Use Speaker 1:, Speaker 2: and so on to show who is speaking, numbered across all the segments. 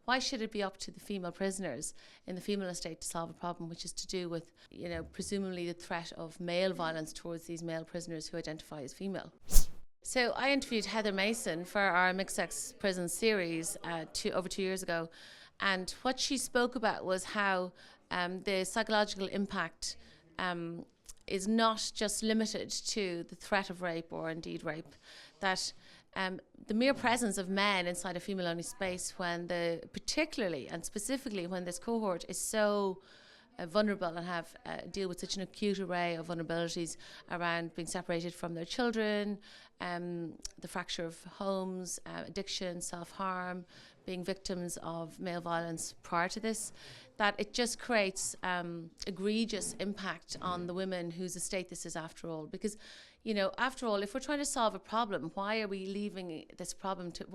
Speaker 1: why should it be up to the female prisoners in the female estate to solve a problem which is to do with, presumably the threat of male violence towards these male prisoners who identify as female? So I interviewed Heather Mason for our Mixed Sex Prison series over 2 years ago, and what she spoke about was how the psychological impact is not just limited to the threat of rape or indeed rape, that the mere presence of men inside a female-only space, particularly and specifically when this cohort is so vulnerable and deal with such an acute array of vulnerabilities around being separated from their children, the fracture of homes, addiction, self-harm, being victims of male violence prior to this, that it just creates egregious impact on the women whose estate this is after all. Because, after all, if we're trying to solve a problem, why are we leaving this problem to,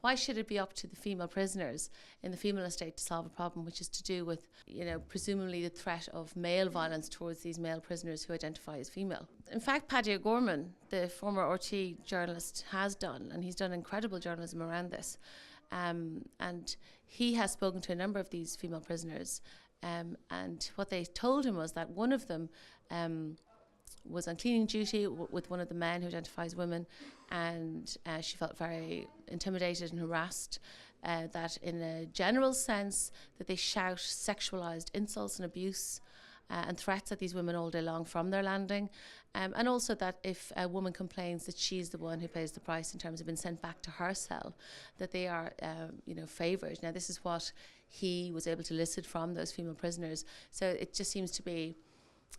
Speaker 1: why should it be up to the female prisoners in the female estate to solve a problem which is to do with, presumably the threat of male violence towards these male prisoners who identify as female? In fact, Paddy O'Gorman, the former RT journalist, has done, and he's done incredible journalism around this. And he has spoken to a number of these female prisoners, and what they told him was that one of them was on cleaning duty with one of the men who identifies as women, and she felt very intimidated and harassed, that in a general sense that they shout sexualised insults and abuse and threats at these women all day long from their landing, and also that if a woman complains that she's the one who pays the price in terms of being sent back to her cell, that they are favoured. Now this is what he was able to elicit from those female prisoners, so it just seems to be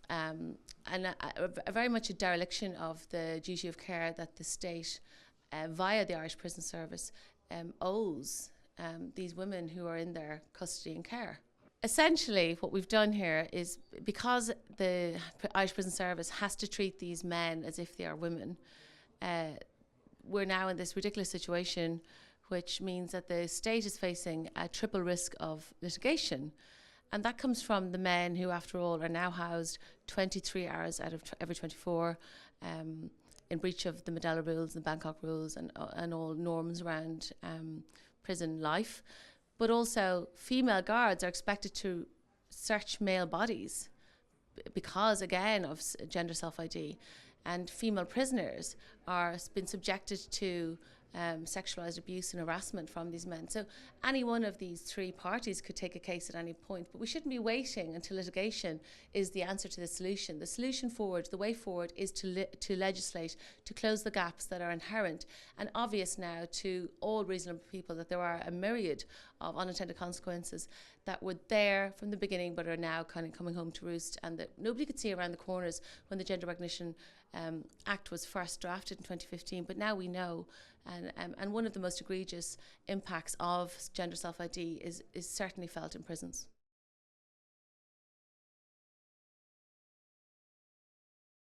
Speaker 1: a very much a dereliction of the duty of care that the state via the Irish Prison Service owes these women who are in their custody and care. Essentially, what we've done here is, because the Irish Prison Service has to treat these men as if they are women, we're now in this ridiculous situation, which means that the state is facing a triple risk of litigation. And that comes from the men who, after all, are now housed 23 hours out of every 24 in breach of the Medela rules and Bangkok rules and all norms around prison life. But also, female guards are expected to search male bodies because, again, of gender self-ID. And female prisoners are been subjected to sexualised abuse and harassment from these men. So any one of these three parties could take a case at any point, but we shouldn't be waiting until litigation is the answer to the solution. The solution forward, the way forward, is to legislate, to close the gaps that are inherent and obvious now to all reasonable people, that there are a myriad of unintended consequences that were there from the beginning but are now kind of coming home to roost, and that nobody could see around the corners when the Gender Recognition Act was first drafted in 2015, but now we know, and one of the most egregious impacts of gender self-ID is certainly felt in prisons.